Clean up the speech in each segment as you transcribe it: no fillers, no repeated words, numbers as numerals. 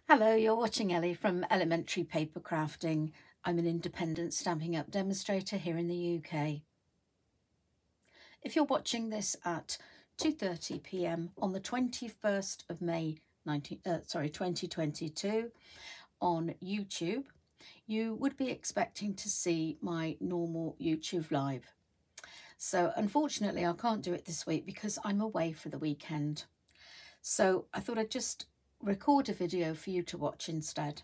Hello, you're watching Ellie from Ellymentry Papercrafting. I'm an independent Stampin' Up demonstrator here in the UK. If you're watching this at 2:30 p.m. on the 21st of May 2022 on YouTube, you would be expecting to see my normal YouTube live. So unfortunately I can't do it this week because I'm away for the weekend. So I thought I'd just record a video for you to watch instead.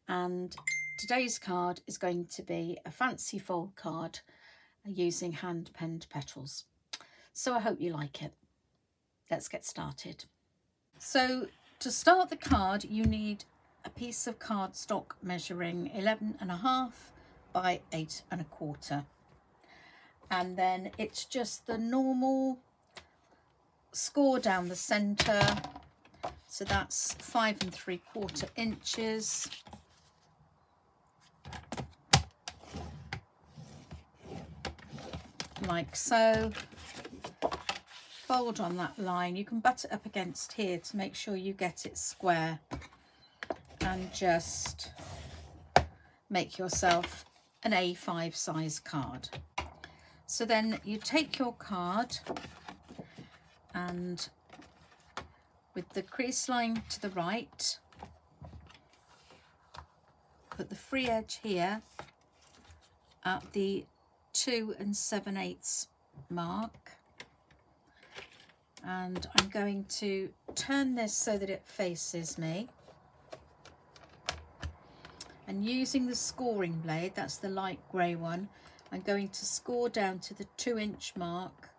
And today's card is going to be a fancy fold card using hand penned petals. So I hope you like it. Let's get started. So to start the card, you need a piece of cardstock measuring 11.5 by 8.25. And then it's just the normal score down the centre. So that's 5 3/4 inches. Like so. Fold on that line. You can butt it up against here to make sure you get it square. And just make yourself an A5 size card. So then you take your card and with the crease line to the right, put the free edge here at the 2 7/8 mark, and I'm going to turn this so that it faces me, and using the scoring blade, that's the light grey one, I'm going to score down to the 2-inch mark,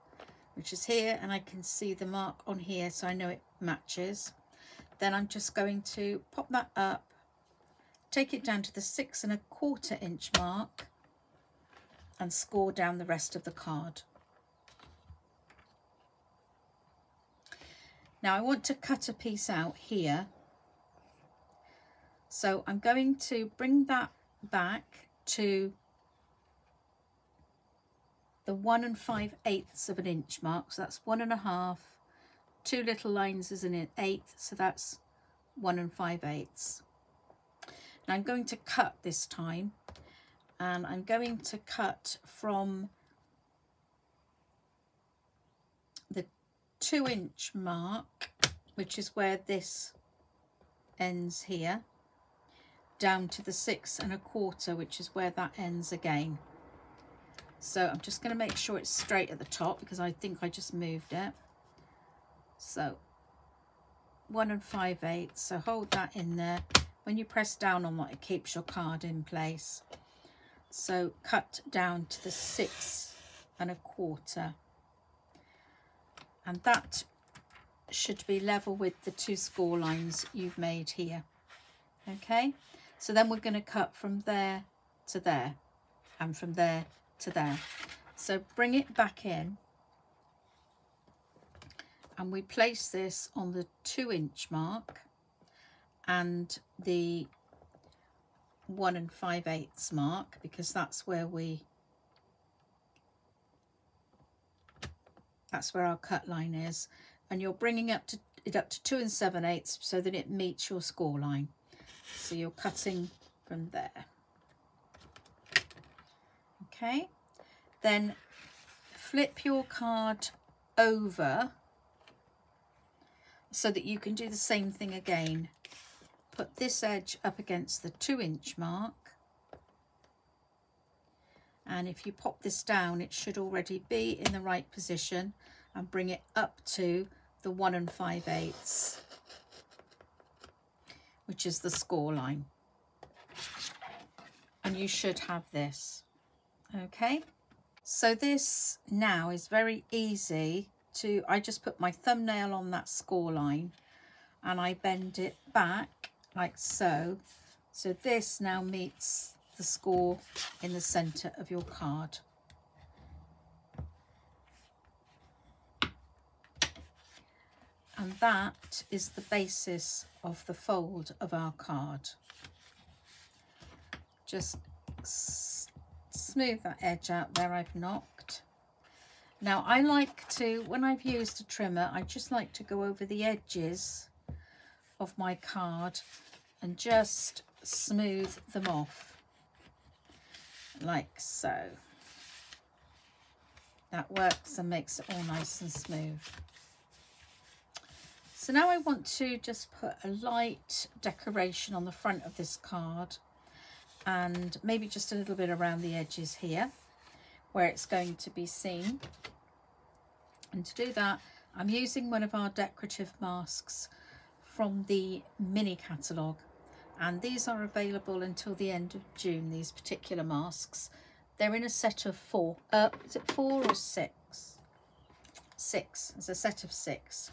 which is here, and I can see the mark on here, so I know it matches. Then I'm just going to pop that up, take it down to the 6 1/4 inch mark, and score down the rest of the card. Now I want to cut a piece out here, so I'm going to bring that back to the 1 5/8 inch mark, so that's 1.5, 2 little lines is an 1/8, so that's 1 5/8. Now I'm going to cut this time, and I'm going to cut from the 2-inch mark, which is where this ends here, down to the 6 1/4, which is where that ends again. So I'm just going to make sure it's straight at the top because I think I just moved it. So 1 5/8, so hold that in there. When you press down on that, it keeps your card in place. So cut down to the 6 1/4, and that should be level with the 2 score lines you've made here. Okay, so then we're going to cut from there to there and from there to there. So bring it back in, and we place this on the 2-inch mark and the 1 5/8 mark, because that's where our cut line is, and you're bringing it up to 2 7/8 so that it meets your score line. So you're cutting from there. Okay, then flip your card over so that you can do the same thing again. Put this edge up against the 2-inch mark, and if you pop this down, it should already be in the right position, and bring it up to the 1 5/8, which is the score line, and you should have this. Okay, so this now is very easy to, I just put my thumbnail on that score line and I bend it back like so. So this now meets the score in the center of your card. And that is the basis of the fold of our card. Just smooth that edge out there I've knocked. Now I like to, when I've used a trimmer, I just like to go over the edges of my card and just smooth them off like so. That works and makes it all nice and smooth. So now I want to just put a light decoration on the front of this card, and maybe just a little bit around the edges here where it's going to be seen. And to do that, I'm using one of our decorative masks from the mini catalogue, and these are available until the end of June, these particular masks. They're in a set of 4. Is it 4 or 6? 6. It's a set of 6.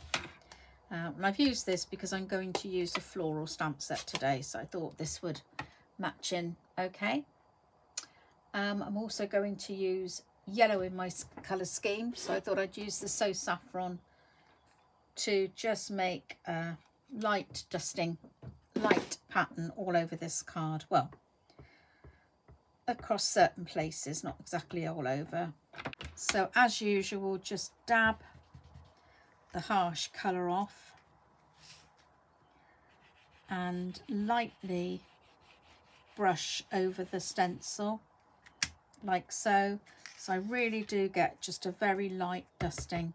And I've used this because I'm going to use a floral stamp set today, so I thought this would match in okay. I'm also going to use yellow in my colour scheme, so I thought I'd use the So Saffron to just make a light dusting, light pattern all over this card. Well, across certain places, not exactly all over. So as usual, just dab the harsh colour off and lightly brush over the stencil like so. So I really do get just a very light dusting.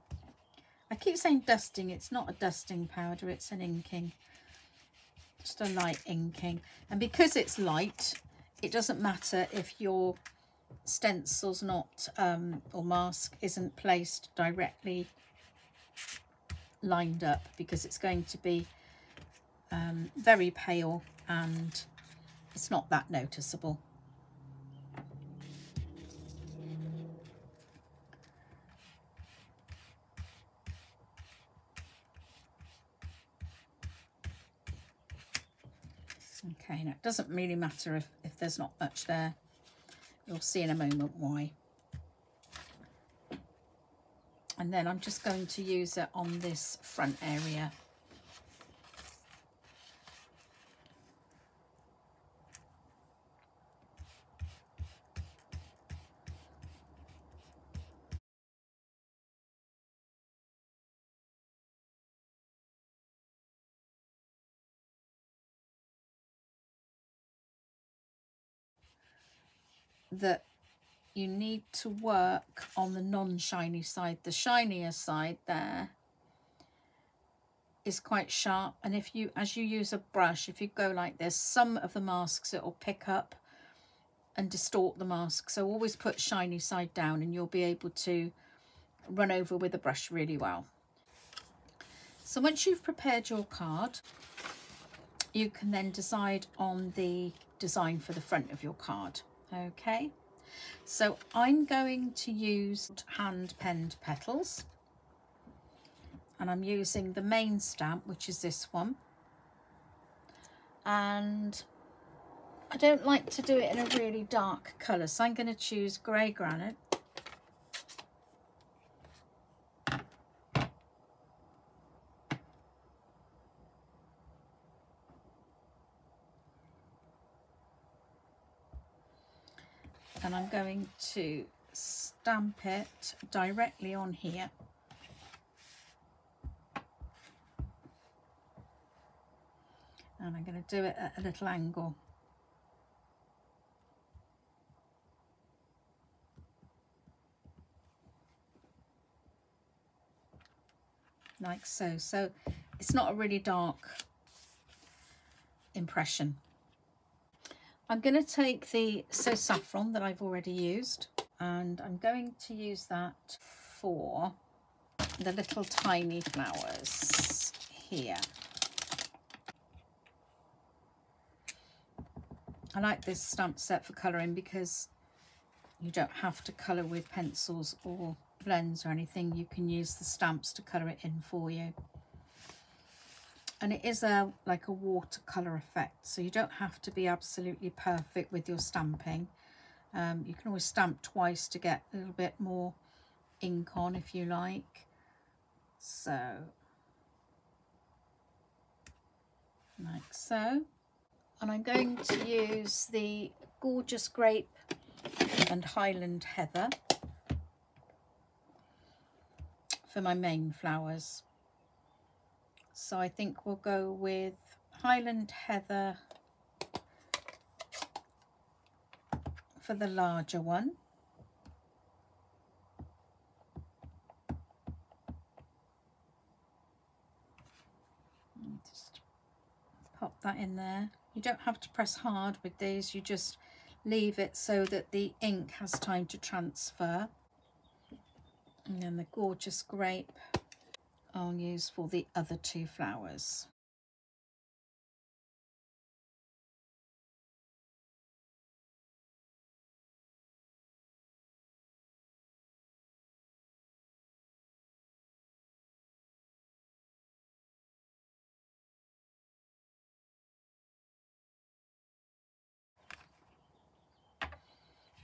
I keep saying dusting, it's not a dusting powder, it's an inking, just a light inking. And because it's light, it doesn't matter if your stencil's not or mask isn't placed directly lined up, because it's going to be very pale and it's not that noticeable. Okay, now it doesn't really matter if there's not much there. You'll see in a moment why. And then I'm just going to use it on this front area. That you need to work on the non-shiny side. The shinier side there is quite sharp, and if you, as you use a brush, if you go like this, some of the masks it will pick up and distort the mask. So always put shiny side down and you'll be able to run over with a brush really well. So once you've prepared your card, you can then decide on the design for the front of your card. Okay, so I'm going to use hand penned petals, and I'm using the main stamp, which is this one, and I don't like to do it in a really dark colour, so I'm going to choose grey granite. And I'm going to stamp it directly on here. And I'm going to do it at a little angle. Like so. So it's not a really dark impression. I'm going to take the So Saffron that I've already used, and I'm going to use that for the little tiny flowers here. I like this stamp set for colouring because you don't have to colour with pencils or blends or anything. You can use the stamps to colour it in for you. And it is like a watercolour effect, so you don't have to be absolutely perfect with your stamping. You can always stamp twice to get a little bit more ink on if you like. So, like so. And I'm going to use the Gorgeous Grape and Highland Heather for my main flowers. So I think we'll go with Highland Heather for the larger one. Just pop that in there. You don't have to press hard with these, you just leave it so that the ink has time to transfer. And then the gorgeous grape I'll use for the other two flowers.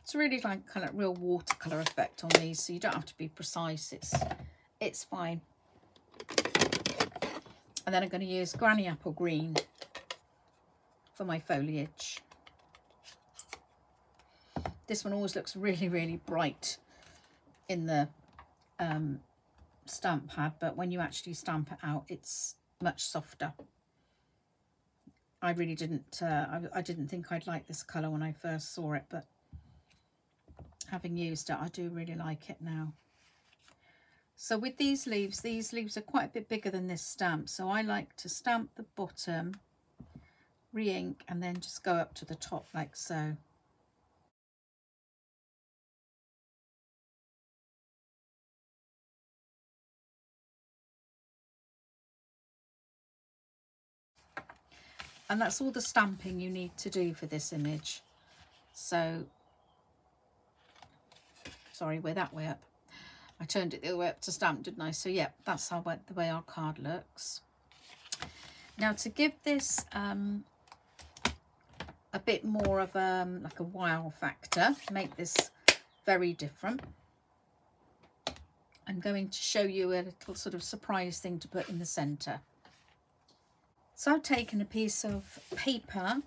It's really like kind of real watercolor effect on these, so you don't have to be precise. It's fine. And then I'm going to use Granny Apple Green for my foliage. This one always looks really, really bright in the stamp pad, but when you actually stamp it out, it's much softer. I really didn't, I didn't think I'd like this colour when I first saw it, but having used it, I do really like it now. So with these leaves are quite a bit bigger than this stamp, so I like to stamp the bottom, re-ink, and then just go up to the top like so. And that's all the stamping you need to do for this image. So, sorry, we're that way up. I turned it the other way up to stamp, didn't I? So yeah, that's how the way our card looks. Now to give this a bit more of like a wow factor, make this very different, I'm going to show you a little sort of surprise thing to put in the centre. So I've taken a piece of paper,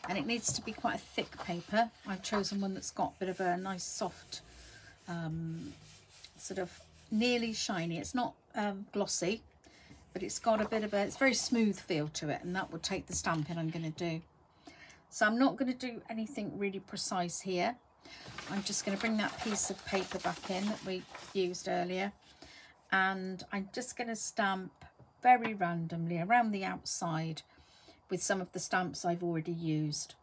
and it needs to be quite a thick paper. I've chosen one that's got a bit of a nice soft sort of nearly shiny. It's not glossy, but it's got a bit of a, it's very smooth feel to it, and that will take the stamping I'm going to do. So I'm not going to do anything really precise here. I'm just going to bring that piece of paper back in that we used earlier, and I'm just going to stamp very randomly around the outside with some of the stamps I've already used.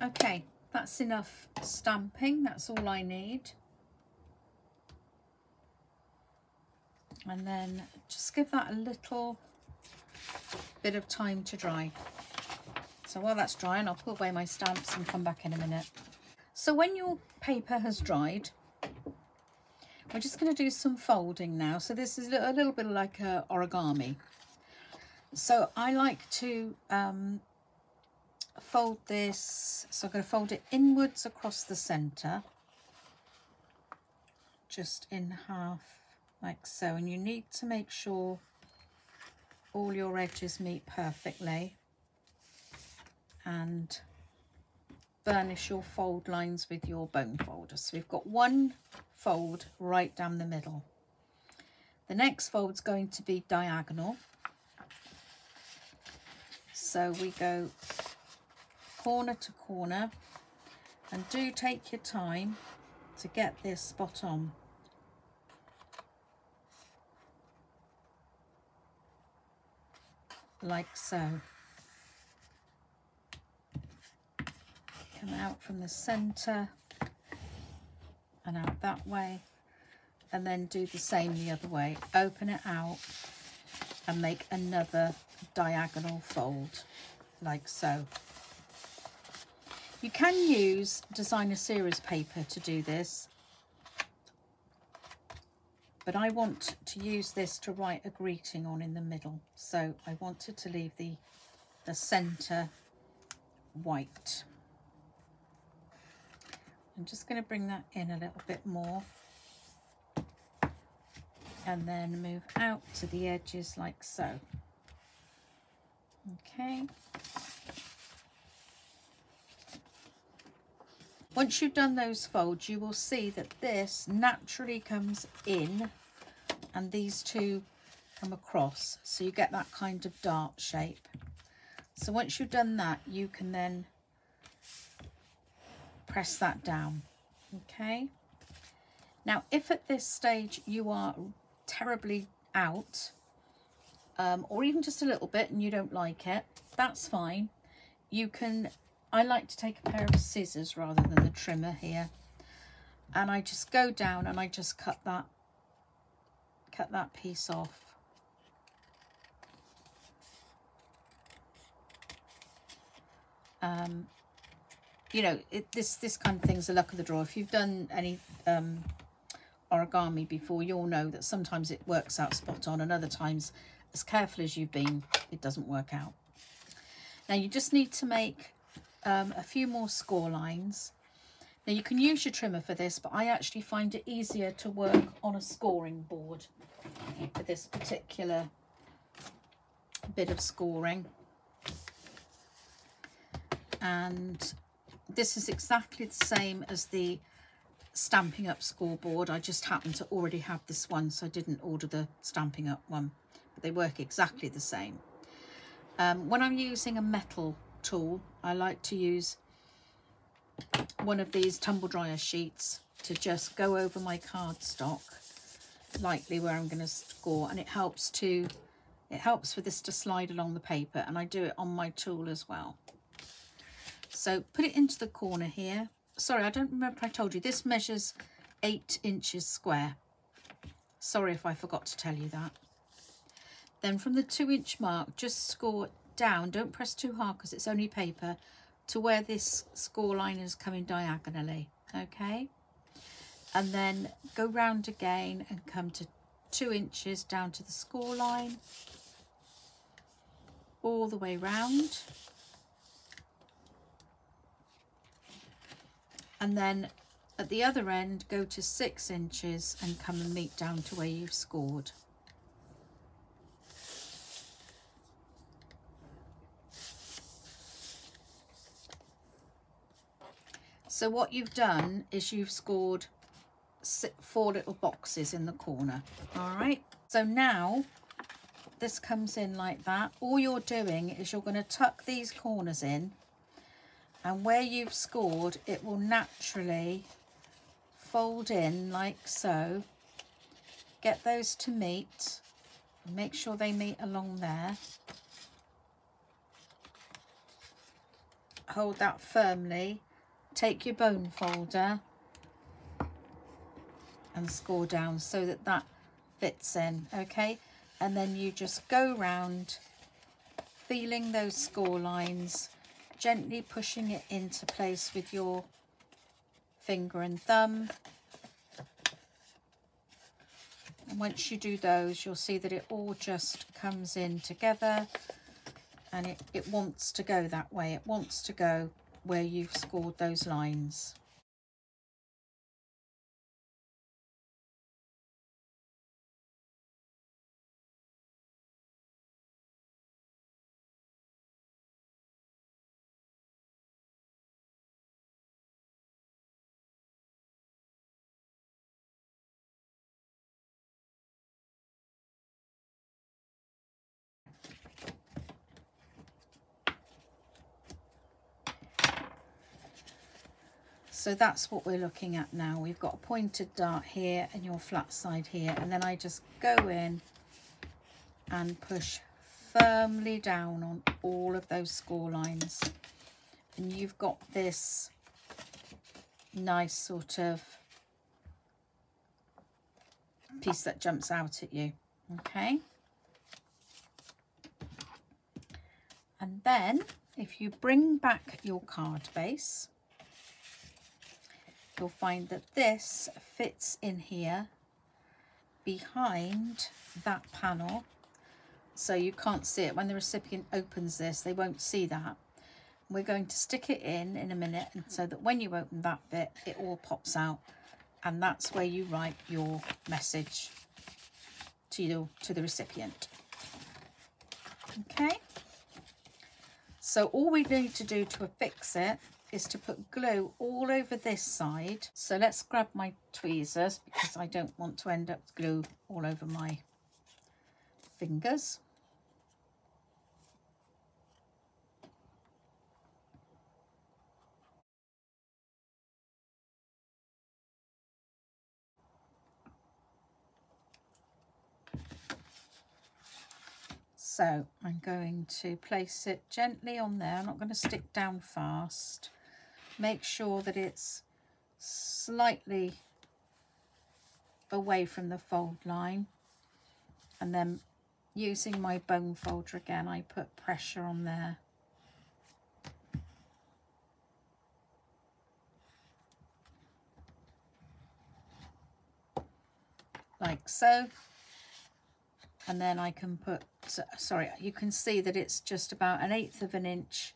Okay, that's enough stamping, that's all I need. And then just give that a little bit of time to dry. So while that's drying, I'll put away my stamps and come back in a minute. So when your paper has dried, we're just going to do some folding now. So this is a little bit like origami. So I like to fold this, so I'm going to fold it inwards across the centre, just in half like so, and you need to make sure all your edges meet perfectly, and burnish your fold lines with your bone folder. So we've got one fold right down the middle. The next fold's going to be diagonal, so we go corner to corner, and do take your time to get this spot on. Like so. Come out from the centre and out that way, and then do the same the other way. Open it out and make another diagonal fold like so. You can use designer series paper to do this, but I want to use this to write a greeting on in the middle, so I wanted to leave the center white. I'm just going to bring that in a little bit more and then move out to the edges like so. Okay. Once you've done those folds, you will see that this naturally comes in and these two come across, so you get that kind of dart shape. So once you've done that, you can then press that down. Okay. Now, if at this stage you are terribly out, or even just a little bit and you don't like it, that's fine. You can, I like to take a pair of scissors rather than the trimmer here, and I just go down and I just cut that piece off. You know, this kind of thing's the luck of the draw. If you've done any origami before, you'll know that sometimes it works out spot on, and other times, as careful as you've been, it doesn't work out. Now you just need to make a few more score lines. Now you can use your trimmer for this, but I actually find it easier to work on a scoring board for this particular bit of scoring. And this is exactly the same as the Stampin' Up scoreboard. I just happen to already have this one, so I didn't order the Stampin' Up one, but they work exactly the same. When I'm using a metal tool, I like to use one of these tumble dryer sheets to just go over my cardstock lightly where I'm going to score, and it helps for this to slide along the paper, and I do it on my tool as well. So put it into the corner here. Sorry, I don't remember if I told you, this measures 8 inches square. Sorry if I forgot to tell you that. Then from the 2-inch mark, just score down, don't press too hard because it's only paper, to where this score line is coming diagonally, okay? And then go round again and come to 2 inches down to the score line, all the way round. And then at the other end, go to 6 inches and come and meet down to where you've scored. So what you've done is you've scored 4 little boxes in the corner. All right. So now this comes in like that. All you're doing is you're going to tuck these corners in, and where you've scored, it will naturally fold in like so. Get those to meet. Make sure they meet along there. Hold that firmly. Take your bone folder and score down so that that fits in, okay? And then you just go round, feeling those score lines, gently pushing it into place with your finger and thumb. And once you do those, you'll see that it all just comes in together, and it wants to go that way. It wants to go where you've scored those lines. So that's what we're looking at now. We've got a pointed dart here and your flat side here, and then I just go in and push firmly down on all of those score lines, and you've got this nice sort of piece that jumps out at you. Okay. And then if you bring back your card base, you'll find that this fits in here behind that panel, so you can't see it. When the recipient opens this, they won't see that. We're going to stick it in a minute, and so that when you open that bit, it all pops out, and that's where you write your message to the recipient. Okay, so all we need to do to affix it is to put glue all over this side. So let's grab my tweezers, because I don't want to end up with glue all over my fingers. So I'm going to place it gently on there. I'm not going to stick down fast. Make sure that it's slightly away from the fold line, and then using my bone folder again, I put pressure on there. Like so. And then I can put, sorry, you can see that it's just about 1/8 of an inch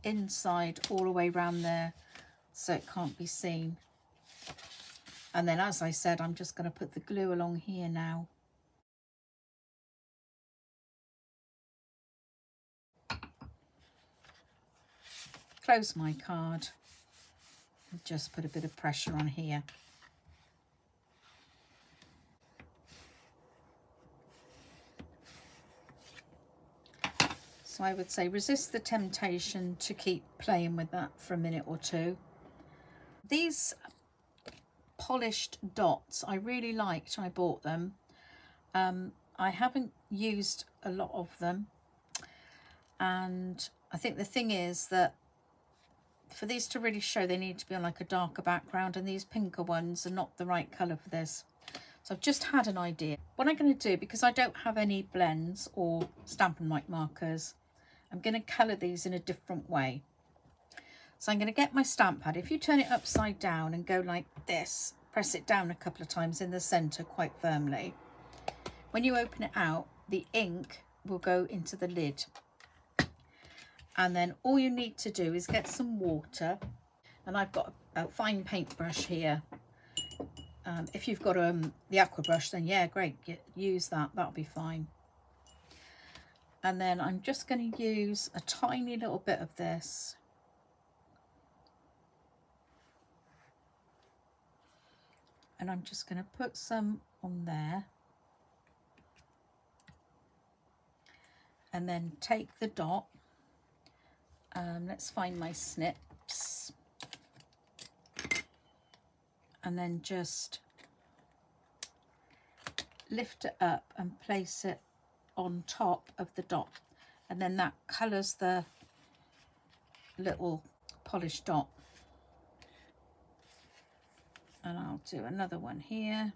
inside all the way around there, so it can't be seen. And then, as I said, I'm just going to put the glue along here now. Close my card and just put a bit of pressure on here. So I would say resist the temptation to keep playing with that for a minute or two. These polished dots I really liked when I bought them. I haven't used a lot of them, and I think the thing is that for these to really show, they need to be on like a darker background, and these pinker ones are not the right colour for this. So I've just had an idea. What I'm going to do, because I don't have any blends or Stampin' Up markers, I'm going to colour these in a different way. So I'm going to get my stamp pad. If you turn it upside down and go like this, press it down a couple of times in the centre quite firmly. When you open it out, the ink will go into the lid. And then all you need to do is get some water. And I've got a fine paintbrush here. If you've got the aqua brush, then yeah, great, use that. That'll be fine. And then I'm just going to use a tiny little bit of this. And I'm just going to put some on there. And then take the dot. Let's find my snips. And then just lift it up and place it on top of the dot, and then that colours the little polished dot. And I'll do another one here.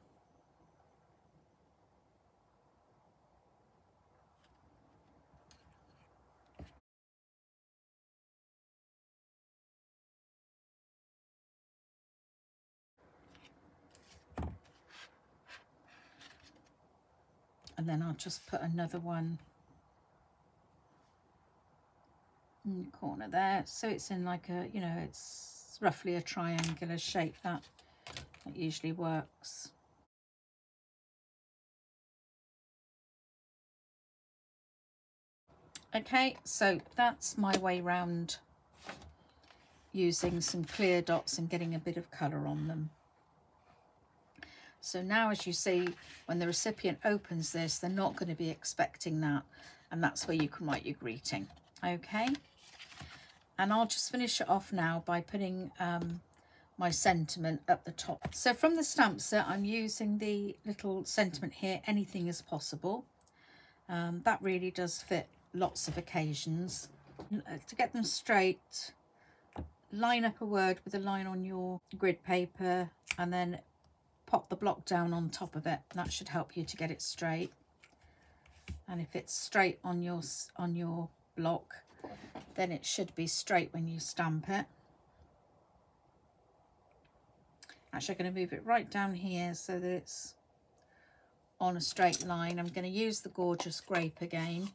And then I'll just put another one in the corner there, so it's in like a, you know, it's roughly a triangular shape. That usually works. Okay, so that's my way round using some clear dots and getting a bit of colour on them. So now, as you see, when the recipient opens this, they're not going to be expecting that, and that's where you can write your greeting. Okay, and I'll just finish it off now by putting my sentiment at the top. So from the stamp set, I'm using the little sentiment here, anything is possible. That really does fit lots of occasions. To get them straight, line up a word with a line on your grid paper, and then pop the block down on top of it. That should help you to get it straight. And if it's straight on your block, then it should be straight when you stamp it. Actually, I'm going to move it right down here so that it's on a straight line. I'm going to use the Gorgeous Grape again.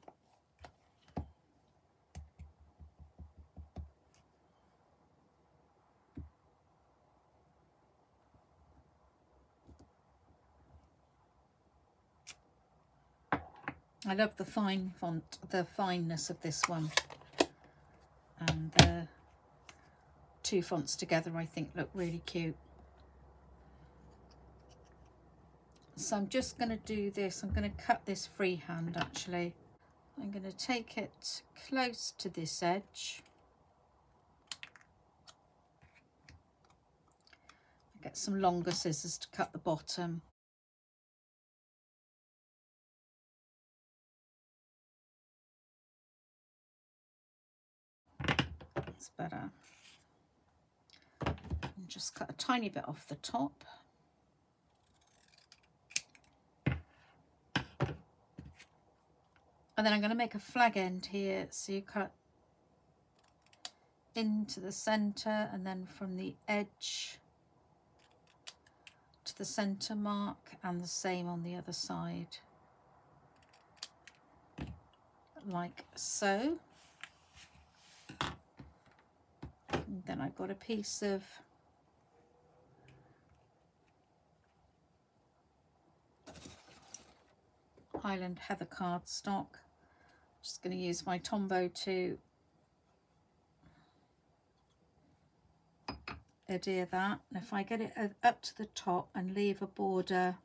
I love the fine font, the fineness of this one, and the two fonts together I think look really cute. So I'm just going to do this. I'm going to cut this freehand actually. I'm going to take it close to this edge. Get some longer scissors to cut the bottom. That's better. And just cut a tiny bit off the top. And then I'm going to make a flag end here, so you cut into the centre and then from the edge to the centre mark, and the same on the other side, like so. And then I've got a piece of Highland Heather cardstock. Just going to use my Tombow to adhere that. And if I get it up to the top and leave a border,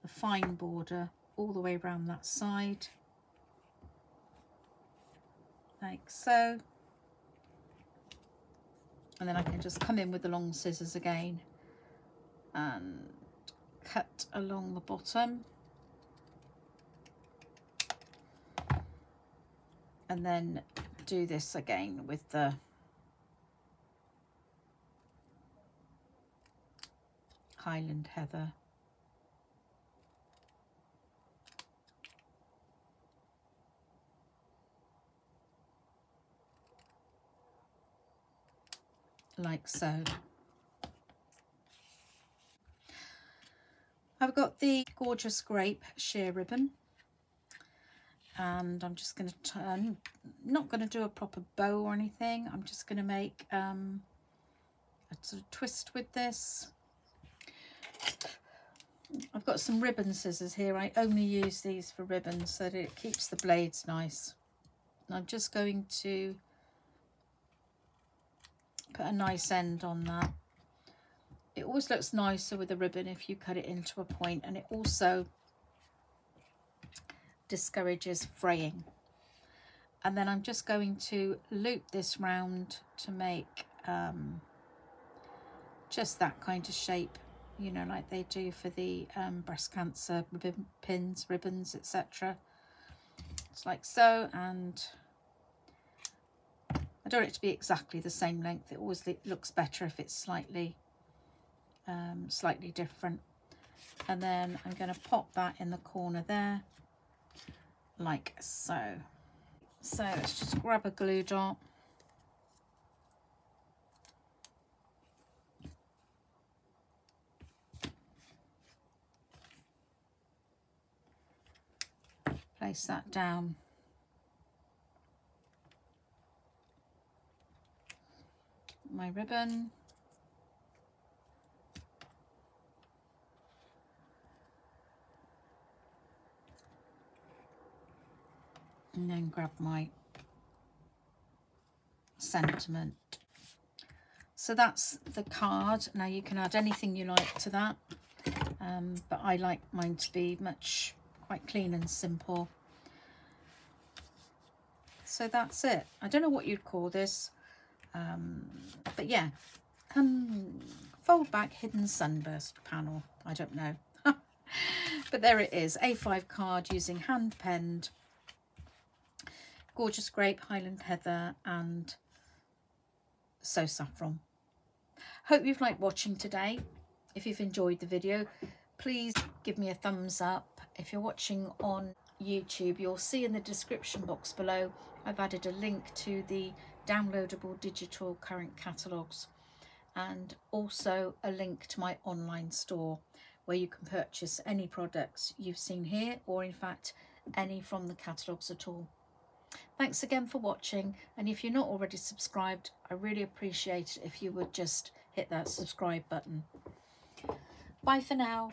a fine border, all the way around that side, like so. And then I can just come in with the long scissors again and cut along the bottom. And then do this again with the Highland Heather. Like so. I've got the Gorgeous Grape sheer ribbon, and I'm just going to turn, not going to do a proper bow or anything. I'm just going to make a sort of twist with this. I've got some ribbon scissors here. I only use these for ribbons so that it keeps the blades nice. And I'm just going to put a nice end on that. It always looks nicer with a ribbon if you cut it into a point, and it also discourages fraying. And then I'm just going to loop this round to make just that kind of shape, you know, like they do for the breast cancer ribbon pins, ribbons, etc. It's like so, and I don't want it to be exactly the same length. It always looks better if it's slightly different. And then I'm going to pop that in the corner there, like so. So let's just grab a glue dot. Place that down. My ribbon. And then grab my sentiment. So that's the card. Now you can add anything you like to that, but I like mine to be quite clean and simple. So that's it. I don't know what you'd call this, but yeah, fold back hidden sunburst panel. I don't know, but there it is. A5 card using hand penned Gorgeous Grape, Highland Heather and So Saffron. Hope you've liked watching today. If you've enjoyed the video, please give me a thumbs up. If you're watching on YouTube, you'll see in the description box below I've added a link to the downloadable digital current catalogues, and also a link to my online store where you can purchase any products you've seen here, or in fact any from the catalogues at all. Thanks again for watching, and if you're not already subscribed, I really appreciate it if you would just hit that subscribe button. Bye for now.